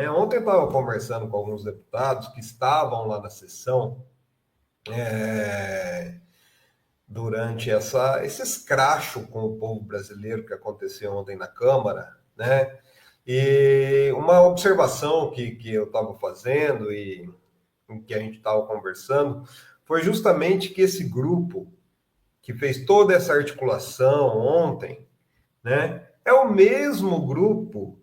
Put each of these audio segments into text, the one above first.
Ontem eu estava conversando com alguns deputados que estavam lá na sessão durante esse escracho com o povo brasileiro que aconteceu ontem na Câmara, né? E uma observação que eu estava fazendo e que a gente estava conversando foi justamente que esse grupo que fez toda essa articulação ontem, né? É o mesmo grupo.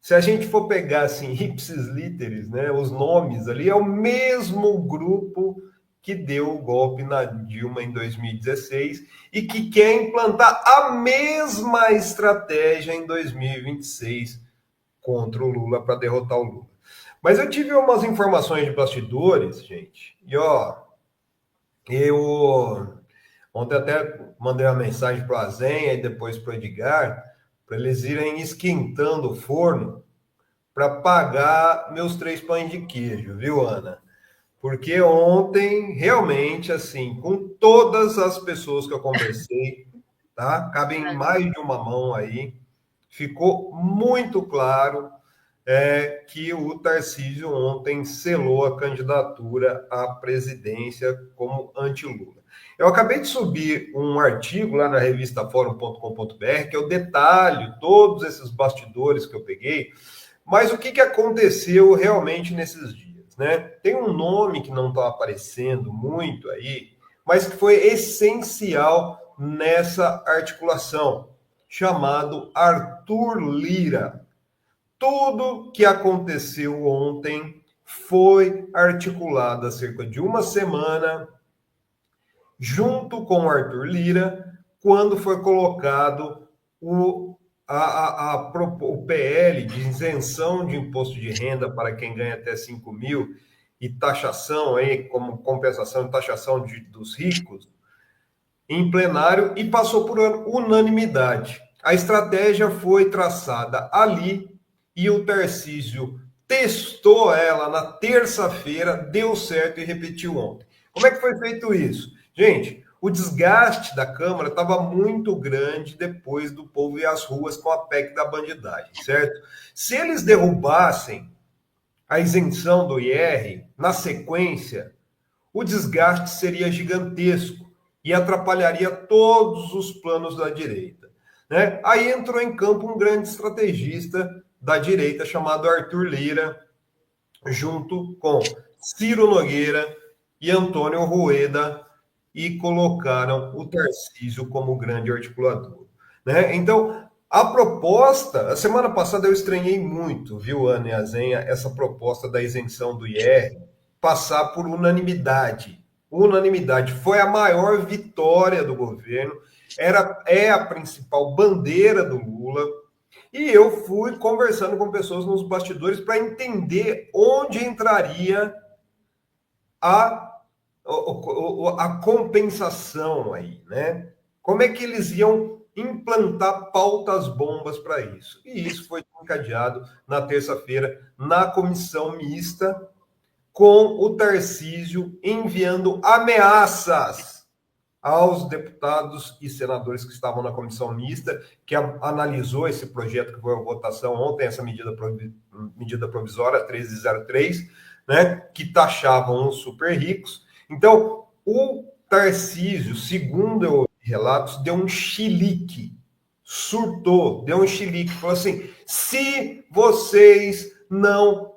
Se a gente for pegar assim, ipsis literis, né, os nomes ali, é o mesmo grupo que deu o golpe na Dilma em 2016 e que quer implantar a mesma estratégia em 2026 contra o Lula para derrotar o Lula. Mas eu tive umas informações de bastidores, gente, e eu ontem até mandei uma mensagem para o Azenha e depois para o Edgar, para eles irem esquentando o forno para pagar meus 3 pães de queijo, viu, Ana? Porque ontem, realmente, assim, com todas as pessoas que eu conversei, tá? Cabem mais de uma mão aí, ficou muito claro que o Tarcísio ontem selou a candidatura à presidência como anti-Lula. Eu acabei de subir um artigo lá na revista Fórum.com.br, que eu detalho todos esses bastidores que eu peguei, mas o que aconteceu realmente nesses dias, né? Tem um nome que não está aparecendo muito aí, mas que foi essencial nessa articulação, chamado Arthur Lira. Tudo que aconteceu ontem foi articulado há cerca de uma semana, junto com o Arthur Lira, quando foi colocado o PL de isenção de imposto de renda para quem ganha até 5 mil e taxação, aí, como compensação e taxação dos ricos, em plenário e passou por unanimidade. A estratégia foi traçada ali e o Tarcísio testou ela na terça-feira, deu certo e repetiu ontem. Como é que foi feito isso? Gente, o desgaste da Câmara estava muito grande depois do povo ir às ruas com a PEC da bandidagem, certo? Se eles derrubassem a isenção do IR, na sequência, o desgaste seria gigantesco e atrapalharia todos os planos da direita, né? Aí entrou em campo um grande estrategista da direita chamado Arthur Lira, junto com Ciro Nogueira e Antônio Rueda, e colocaram o Tarcísio como grande articulador, né? Então, a proposta, a semana passada eu estranhei muito, viu, Ana e Azenha, essa proposta da isenção do IR passar por unanimidade. Unanimidade foi a maior vitória do governo, é a principal bandeira do Lula. E eu fui conversando com pessoas nos bastidores para entender onde entraria a, a compensação aí, né? Como é que eles iam implantar pautas bombas para isso? E isso foi encadeado na terça-feira na comissão mista, com o Tarcísio enviando ameaças aos deputados e senadores que estavam na comissão mista, que analisou esse projeto que foi a votação ontem, essa medida provisória 1303, né, que taxavam os super ricos. Então, o Tarcísio, segundo eu ouvi relatos, deu um chilique, surtou, deu um chilique, falou assim: se vocês não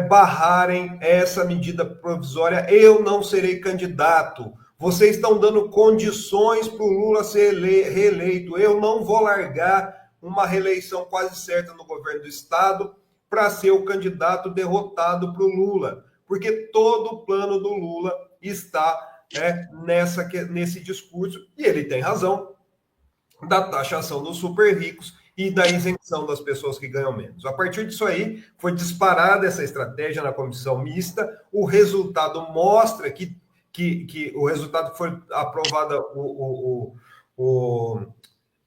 barrarem essa medida provisória, eu não serei candidato. Vocês estão dando condições para o Lula ser reeleito. Eu não vou largar uma reeleição quase certa no governo do Estado para ser o candidato derrotado para o Lula. Porque todo o plano do Lula está nesse discurso, e ele tem razão, da taxação dos super ricos e da isenção das pessoas que ganham menos. A partir disso aí, foi disparada essa estratégia na comissão mista. O resultado mostra que o resultado foi aprovado o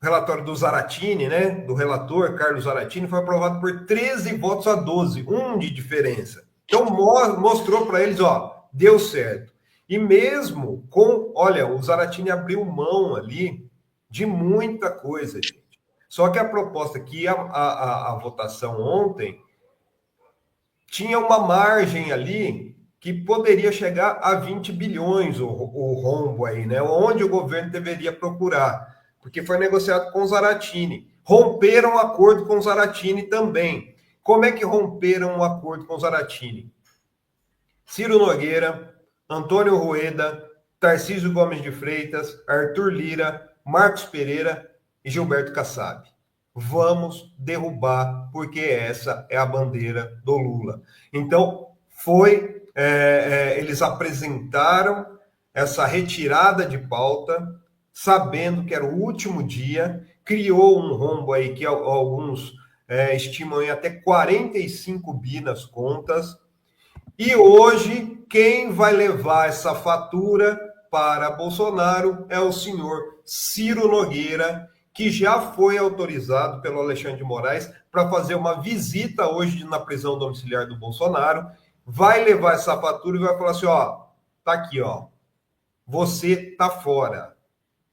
relatório do Zaratini, né, do relator Carlos Zaratini, foi aprovado por 13 votos a 12, um de diferença. Então, mostrou para eles, ó, deu certo. E mesmo com, olha, o Zaratini abriu mão ali de muita coisa, gente. Só que a proposta que a votação ontem tinha uma margem ali que poderia chegar a 20 bilhões o rombo aí, né? Onde o governo deveria procurar, porque foi negociado com o Zaratini. Romperam o acordo com o Zaratini também. Como é que romperam o acordo com o Zaratini? Ciro Nogueira, Antônio Rueda, Tarcísio Gomes de Freitas, Arthur Lira, Marcos Pereira e Gilberto Kassab. Vamos derrubar, porque essa é a bandeira do Lula. Então, eles apresentaram essa retirada de pauta, sabendo que era o último dia, criou um rombo aí que alguns estimam em até 45 bi nas contas, e hoje, quem vai levar essa fatura para Bolsonaro é o senhor Ciro Nogueira, que já foi autorizado pelo Alexandre de Moraes para fazer uma visita hoje na prisão domiciliar do Bolsonaro. Vai levar essa fatura e vai falar assim: ó, tá aqui, ó, você tá fora.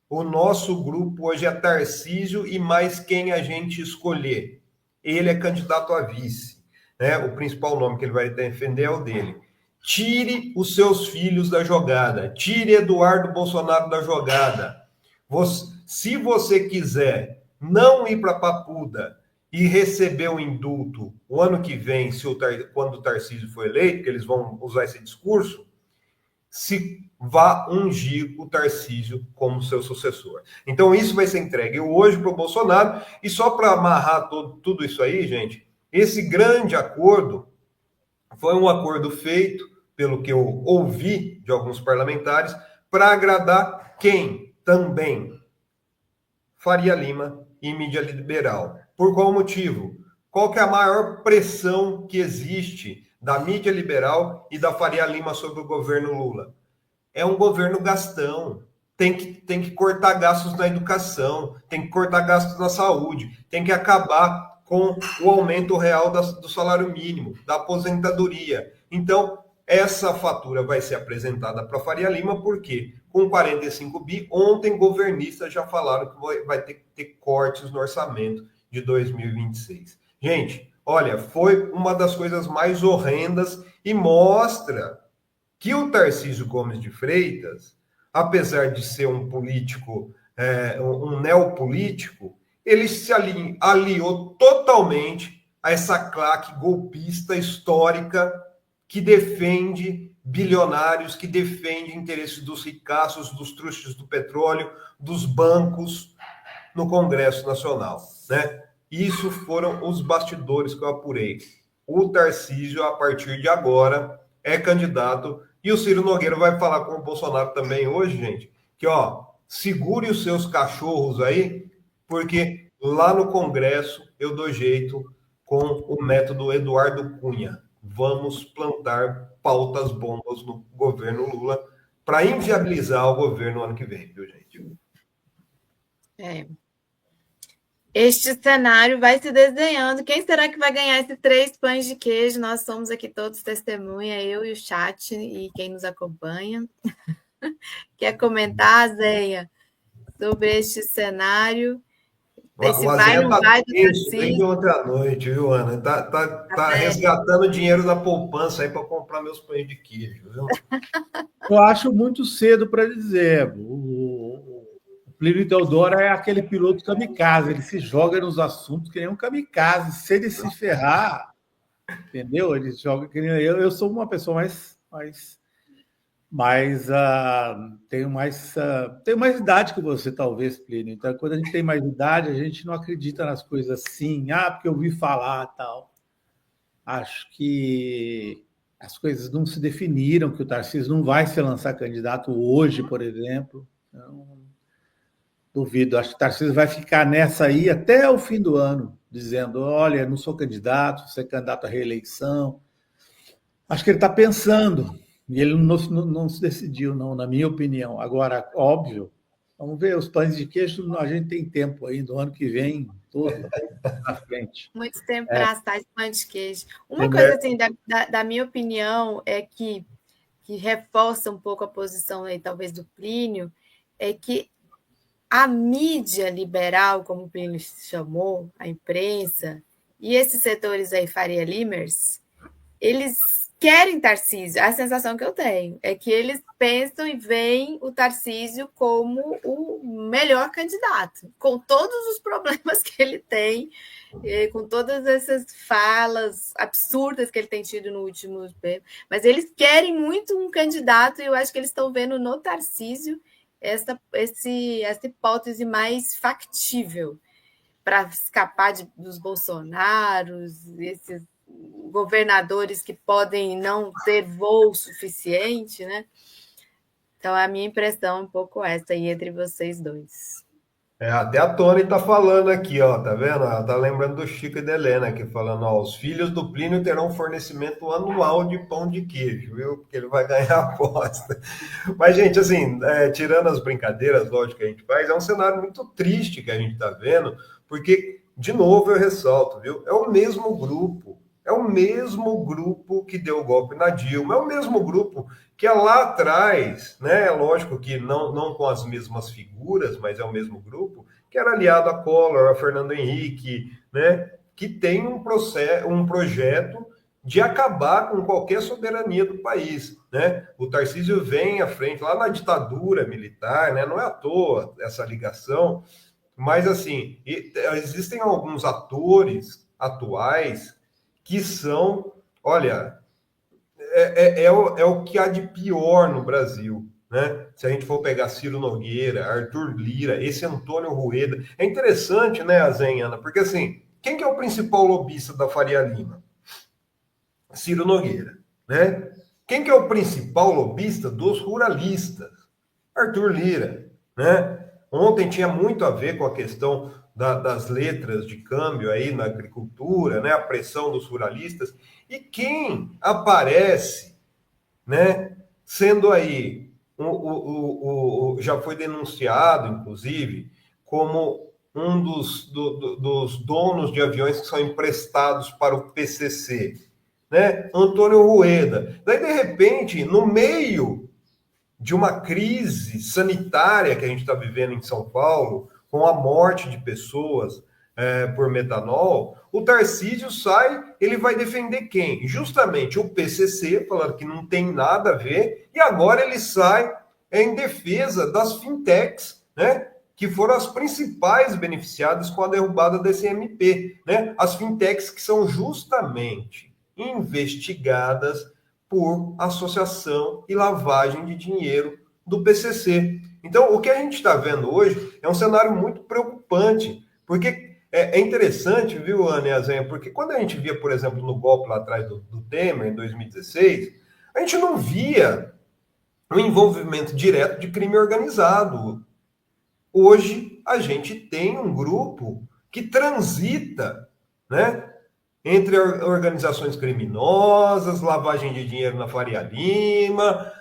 O nosso grupo hoje é Tarcísio e mais quem a gente escolher. Ele é candidato a vice, né? O principal nome que ele vai defender é o dele. Tire os seus filhos da jogada. Tire Eduardo Bolsonaro da jogada. Se você quiser não ir para Papuda e receber o indulto o ano que vem, quando o Tarcísio for eleito, que eles vão usar esse discurso, se vá ungir o Tarcísio como seu sucessor. Então, isso vai ser entregue hoje para o Bolsonaro. E só para amarrar tudo isso aí, gente, esse grande acordo foi um acordo feito, pelo que eu ouvi de alguns parlamentares, para agradar quem também? Faria Lima e mídia liberal. Por qual motivo? Qual que é a maior pressão que existe da mídia liberal e da Faria Lima sobre o governo Lula? É um governo gastão. Tem que cortar gastos na educação, tem que cortar gastos na saúde, tem que acabar com o aumento real do salário mínimo, da aposentadoria. Então, essa fatura vai ser apresentada para a Faria Lima, porque com 45 bi, ontem governistas já falaram que vai ter que ter cortes no orçamento de 2026. Gente, olha, foi uma das coisas mais horrendas e mostra que o Tarcísio Gomes de Freitas, apesar de ser um político, um neopolítico, ele se aliou totalmente a essa claque golpista histórica que defende bilionários, que defende interesses dos ricaços, dos truxes do petróleo, dos bancos no Congresso Nacional, né? Isso foram os bastidores que eu apurei. O Tarcísio, a partir de agora, é candidato. E o Ciro Nogueira vai falar com o Bolsonaro também hoje, gente, que, ó, segure os seus cachorros aí, porque lá no Congresso eu dou jeito com o método Eduardo Cunha. Vamos plantar pautas bombas no governo Lula para inviabilizar o governo ano que vem, viu, gente? Este cenário vai se desenhando. Quem será que vai ganhar esses 3 pães de queijo? Nós somos aqui todos testemunha, eu e o chat e quem nos acompanha. Quer comentar, Zéia, sobre este cenário? O Azenha tá vai do tenso desde Tarcísio? ontem à noite, viu, Ana? Tá resgatando dinheiro da poupança aí para comprar meus pães de queijo, viu? Eu acho muito cedo para dizer. O Plínio Teodoro é aquele piloto kamikaze, ele se joga nos assuntos que nem um kamikaze. Se ele se ferrar, entendeu? Ele joga que nem eu sou uma pessoa tenho mais idade que você, talvez, Plínio. Então, quando a gente tem mais idade, a gente não acredita nas coisas assim, porque eu ouvi falar tal. Acho que as coisas não se definiram, que o Tarcísio não vai se lançar candidato hoje, por exemplo. Então, duvido. Acho que o Tarcísio vai ficar nessa aí até o fim do ano, dizendo: olha, não sou candidato, sou candidato à reeleição. Acho que ele está pensando, e ele não se decidiu, não, na minha opinião. Agora, óbvio, vamos ver, os pães de queijo, a gente tem tempo ainda, o ano que vem, todo na frente. Muito tempo para assar esse pão de queijo. Uma coisa, assim, da minha opinião, é que reforça um pouco a posição aí, talvez, do Plínio, é que a mídia liberal, como o Plínio chamou, a imprensa, e esses setores aí, Faria Limers, eles querem Tarcísio. A sensação que eu tenho é que eles pensam e veem o Tarcísio como o melhor candidato, com todos os problemas que ele tem, com todas essas falas absurdas que ele tem tido no último tempo. Mas eles querem muito um candidato e eu acho que eles estão vendo no Tarcísio essa hipótese mais factível para escapar dos Bolsonaros, esses governadores que podem não ter voo suficiente, né? Então, a minha impressão é um pouco essa aí entre vocês dois. Até a Tony tá falando aqui, ó, tá vendo? Ela tá lembrando do Chico e da Helena aqui, falando, ó, os filhos do Plínio terão fornecimento anual de pão de queijo, viu? Porque ele vai ganhar a aposta. Mas, gente, assim, tirando as brincadeiras, lógico, que a gente faz, é um cenário muito triste que a gente tá vendo, porque, de novo, eu ressalto, viu? É o mesmo grupo que deu o golpe na Dilma, é o mesmo grupo que lá atrás, né? Lógico que não com as mesmas figuras, mas é o mesmo grupo, que era aliado a Collor, a Fernando Henrique, né? Que tem um projeto de acabar com qualquer soberania do país, né? O Tarcísio vem à frente, lá na ditadura militar, né? Não é à toa essa ligação, mas assim, existem alguns atores atuais que são, olha, é o que há de pior no Brasil, né? Se a gente for pegar Ciro Nogueira, Arthur Lira, esse Antônio Rueda, é interessante, né, Azenhana? Porque assim, quem que é o principal lobista da Faria Lima? Ciro Nogueira, né? Quem que é o principal lobista dos ruralistas? Arthur Lira, né? Ontem tinha muito a ver com a questão das letras de câmbio aí na agricultura, né? A pressão dos ruralistas. E quem aparece, né? Sendo aí, já foi denunciado, inclusive, como um dos donos de aviões que são emprestados para o PCC, né? Antônio Rueda. Daí, de repente, no meio de uma crise sanitária que a gente está vivendo em São Paulo, com a morte de pessoas por metanol, o Tarcísio sai, ele vai defender quem? Justamente o PCC, falando que não tem nada a ver, e agora ele sai em defesa das fintechs, né? Que foram as principais beneficiadas com a derrubada desse MP, né? As fintechs que são justamente investigadas por associação e lavagem de dinheiro do PCC. Então, o que a gente está vendo hoje é um cenário muito preocupante, porque é interessante, viu, Ana e Azenha, porque quando a gente via, por exemplo, no golpe lá atrás do Temer, em 2016, a gente não via um envolvimento direto de crime organizado. Hoje, a gente tem um grupo que transita, né, entre organizações criminosas, lavagem de dinheiro na Faria Lima,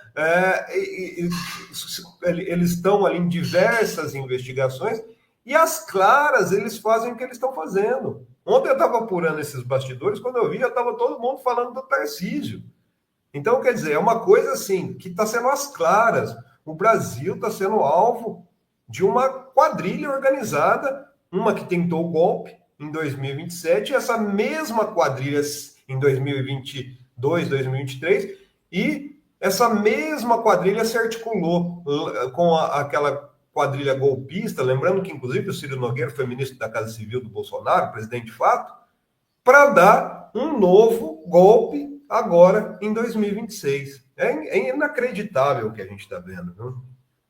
eles estão ali em diversas investigações, e às claras eles fazem o que eles estão fazendo. Ontem eu estava apurando esses bastidores, quando eu vi, já estava todo mundo falando do Tarcísio. Então, quer dizer, é uma coisa assim, que está sendo às claras. O Brasil está sendo alvo de uma quadrilha organizada, uma que tentou o golpe em 2027, e essa mesma quadrilha em 2022, 2023, e essa mesma quadrilha se articulou com aquela quadrilha golpista, lembrando que, inclusive, o Ciro Nogueira foi ministro da Casa Civil do Bolsonaro, presidente de fato, para dar um novo golpe agora em 2026. É inacreditável o que a gente está vendo, viu?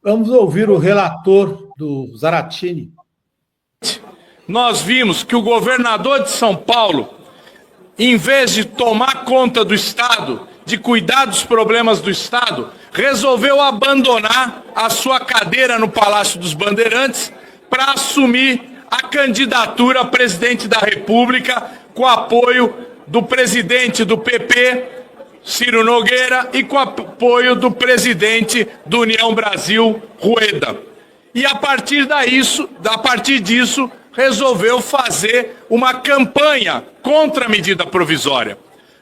Vamos ouvir o relator do Zaratini. Nós vimos que o governador de São Paulo, em vez de tomar conta do Estado, de cuidar dos problemas do Estado, resolveu abandonar a sua cadeira no Palácio dos Bandeirantes para assumir a candidatura a presidente da República com apoio do presidente do PP, Ciro Nogueira, e com apoio do presidente do União Brasil, Rueda. E a partir disso, resolveu fazer uma campanha contra a medida provisória.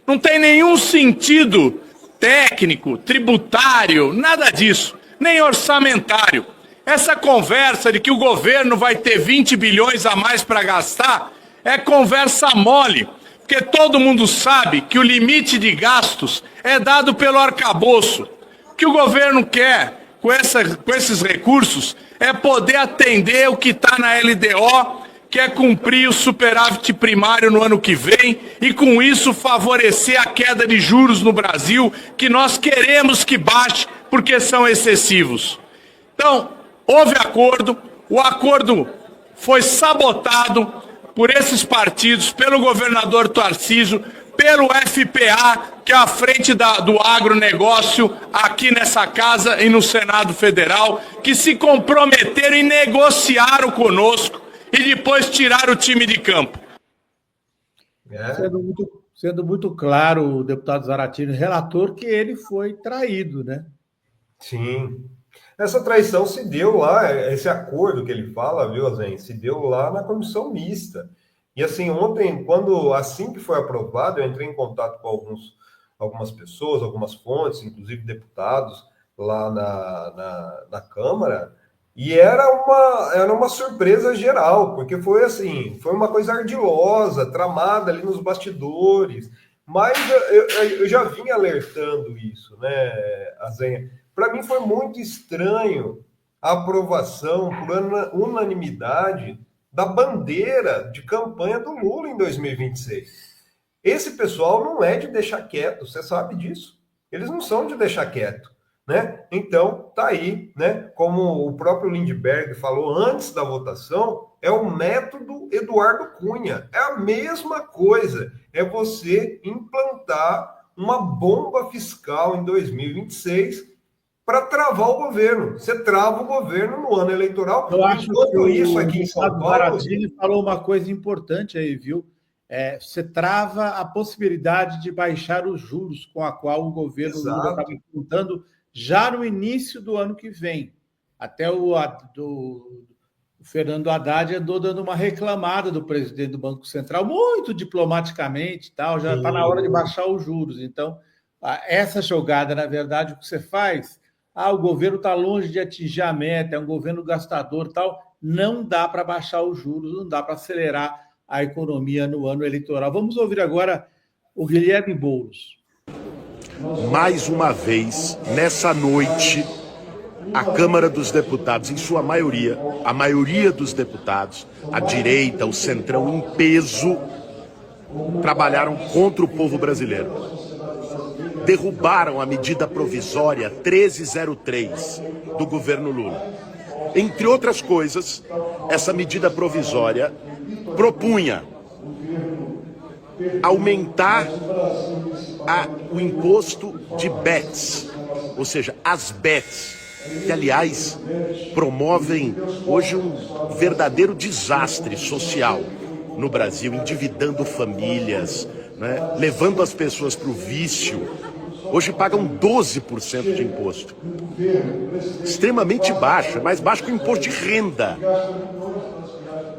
Não tem nenhum sentido técnico, tributário, nada disso, nem orçamentário. Essa conversa de que o governo vai ter 20 bilhões a mais para gastar é conversa mole. Porque todo mundo sabe que o limite de gastos é dado pelo arcabouço. O que o governo quer com esses recursos é poder atender o que está na LDO, que é cumprir o superávit primário no ano que vem e, com isso, favorecer a queda de juros no Brasil, que nós queremos que baixe porque são excessivos. Então, houve acordo, o acordo foi sabotado por esses partidos, pelo governador Tarcísio, pelo FPA, que é a frente do agronegócio aqui nessa casa e no Senado Federal, que se comprometeram e negociaram conosco e depois tiraram o time de campo. Sendo muito claro, o deputado Zaratini, relator, que ele foi traído, né? Sim. Essa traição se deu lá, esse acordo que ele fala, viu, Azen, se deu lá na comissão mista. E assim, ontem, assim que foi aprovado, eu entrei em contato com algumas pessoas, algumas fontes, inclusive deputados, lá na Câmara, e era uma surpresa geral, porque foi assim, foi uma coisa ardilosa, tramada ali nos bastidores, mas eu já vinha alertando isso, né, Azen? Para mim foi muito estranho a aprovação por unanimidade da bandeira de campanha do Lula em 2026. Esse pessoal não é de deixar quieto, você sabe disso. Eles não são de deixar quieto, né? Então, tá aí, né? Como o próprio Lindbergh falou antes da votação, é o método Eduardo Cunha. É a mesma coisa. É você implantar uma bomba fiscal em 2026 para travar o governo. Você trava o governo no ano eleitoral. Eu acho que isso aqui em São Paulo... Zaratini falou uma coisa importante aí, viu? Você trava a possibilidade de baixar os juros com a qual o governo Lula estava imputando já no início do ano que vem. Até o Fernando Haddad andou dando uma reclamada do presidente do Banco Central, muito diplomaticamente, tal, já está na hora de baixar os juros. Então, essa jogada, na verdade, o que você faz... o governo está longe de atingir a meta, é um governo gastador e tal. Não dá para baixar os juros, não dá para acelerar a economia no ano eleitoral. Vamos ouvir agora o Guilherme Boulos. Mais uma vez, nessa noite, a Câmara dos Deputados, em sua maioria, a maioria dos deputados, a direita, o centrão em peso, trabalharam contra o povo brasileiro. Derrubaram a medida provisória 1303 do governo Lula. Entre outras coisas, essa medida provisória propunha aumentar o imposto de bets, ou seja, as bets, que, aliás, promovem hoje um verdadeiro desastre social no Brasil, endividando famílias, né, levando as pessoas para o vício. Hoje pagam 12% de imposto. Extremamente baixo, mais baixo que o imposto de renda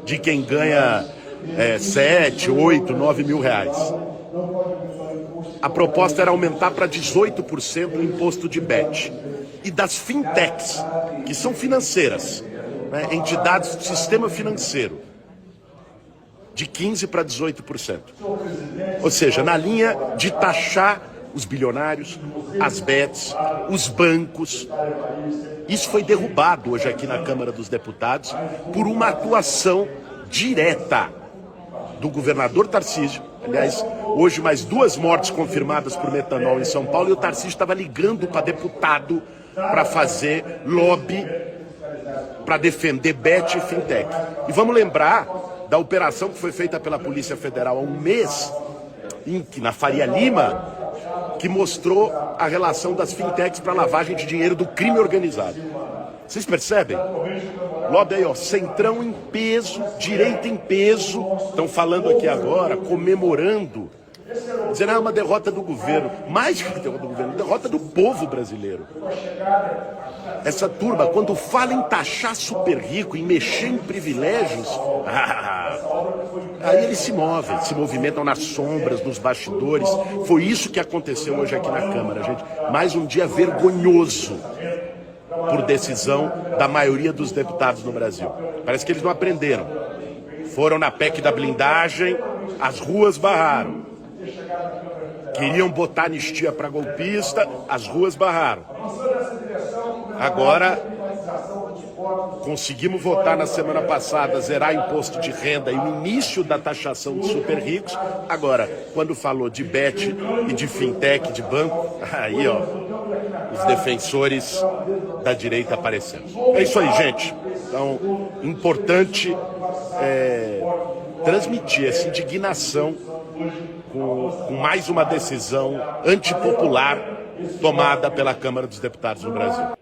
de quem ganha 7, 8, 9 mil reais. A proposta era aumentar para 18% o imposto de bet. E das fintechs, que são financeiras, né, entidades do sistema financeiro, de 15% para 18%. Ou seja, na linha de taxar os bilionários, as bets, os bancos. Isso foi derrubado hoje aqui na Câmara dos Deputados por uma atuação direta do governador Tarcísio. Aliás, hoje mais 2 mortes confirmadas por metanol em São Paulo, e o Tarcísio estava ligando para deputado para fazer lobby para defender bet e fintech. E vamos lembrar da operação que foi feita pela Polícia Federal há um mês, na Faria Lima, que mostrou a relação das fintechs para lavagem de dinheiro do crime organizado. Vocês percebem? Lobby aí, ó, centrão em peso, direita em peso, estão falando aqui agora, comemorando, dizendo que é uma derrota do governo. Mais que derrota do governo, derrota do povo brasileiro. Essa turma, quando fala em taxar super rico, em mexer em privilégios, aí eles se movimentam nas sombras, nos bastidores. Foi isso que aconteceu hoje aqui na Câmara, gente. Mais um dia vergonhoso por decisão da maioria dos deputados no Brasil. Parece que eles não aprenderam. Foram na PEC da blindagem, as ruas barraram. Queriam botar anistia para golpista, as ruas barraram. Agora, conseguimos votar na semana passada, zerar imposto de renda e o início da taxação dos super ricos. Agora, quando falou de bet e de fintech, de banco, aí, ó, os defensores da direita apareceram. É isso aí, gente. Então, importante transmitir essa indignação com mais uma decisão antipopular tomada pela Câmara dos Deputados no Brasil.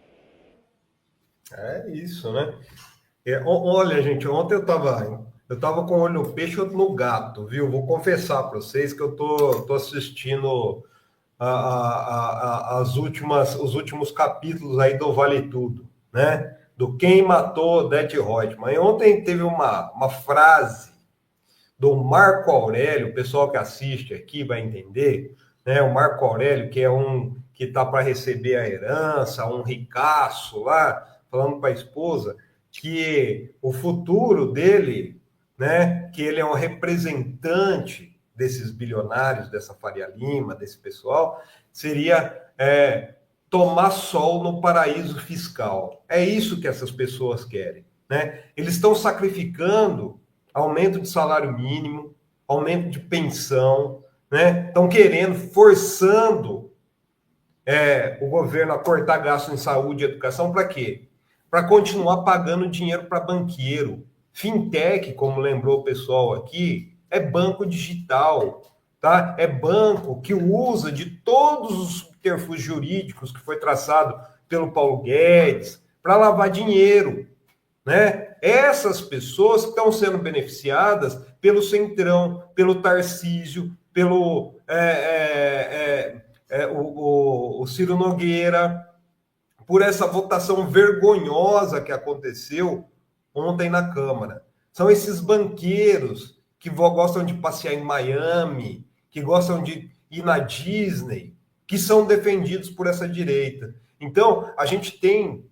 É isso, né? Olha, gente, ontem eu tava com o olho no peixe e outro no gato, viu? Vou confessar para vocês que eu tô assistindo os últimos capítulos aí do Vale Tudo, né? Do Quem Matou Odete Roitman. E ontem teve uma frase do Marco Aurélio, o pessoal que assiste aqui vai entender, né? O Marco Aurélio, que é um que está para receber a herança, um ricaço lá, falando para a esposa que o futuro dele, né? Que ele é um representante desses bilionários, dessa Faria Lima, desse pessoal, seria tomar sol no paraíso fiscal. É isso que essas pessoas querem, né? Eles estão sacrificando aumento de salário mínimo, aumento de pensão, né? Estão querendo, forçando o governo a cortar gasto em saúde e educação, para quê? Para continuar pagando dinheiro para banqueiro. Fintech, como lembrou o pessoal aqui, é banco digital, tá? É banco que usa de todos os subterfúgios jurídicos que foi traçado pelo Paulo Guedes para lavar dinheiro, né? Essas pessoas que estão sendo beneficiadas pelo Centrão, pelo Tarcísio, pelo o Ciro Nogueira, por essa votação vergonhosa que aconteceu ontem na Câmara. São esses banqueiros que gostam de passear em Miami, que gostam de ir na Disney, que são defendidos por essa direita. Então, a gente tem,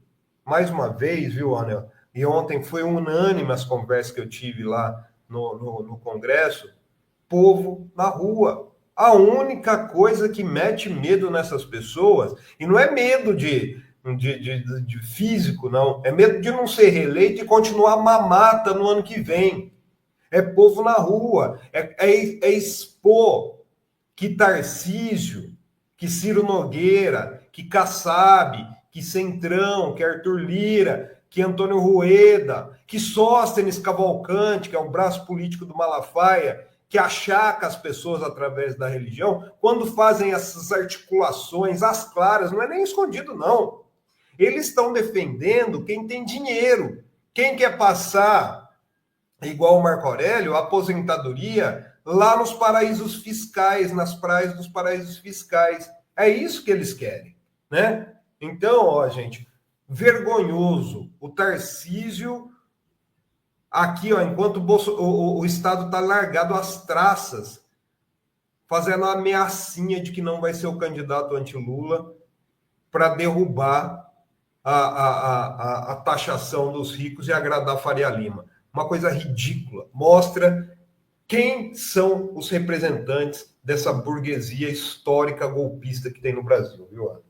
mais uma vez, viu, Anel? E ontem foi unânime as conversas que eu tive lá no Congresso, povo na rua. A única coisa que mete medo nessas pessoas, e não é medo de físico, não, é medo de não ser reeleito e continuar mamata no ano que vem. É povo na rua, é expor que Tarcísio, que Ciro Nogueira, que Kassab, que Centrão, que Arthur Lira, que Antônio Rueda, que Sóstenes Cavalcante, que é o braço político do Malafaia, que achaca as pessoas através da religião, quando fazem essas articulações às claras, não é nem escondido, não. Eles estão defendendo quem tem dinheiro. Quem quer passar, igual o Marco Aurélio, a aposentadoria lá nos paraísos fiscais, nas praias dos paraísos fiscais. É isso que eles querem, né? Então, ó, gente, vergonhoso. O Tarcísio, aqui, ó, enquanto o Estado está largado às traças, fazendo a ameaçinha de que não vai ser o candidato anti-Lula para derrubar a taxação dos ricos e agradar Faria Lima. Uma coisa ridícula. Mostra quem são os representantes dessa burguesia histórica golpista que tem no Brasil, viu, Ana?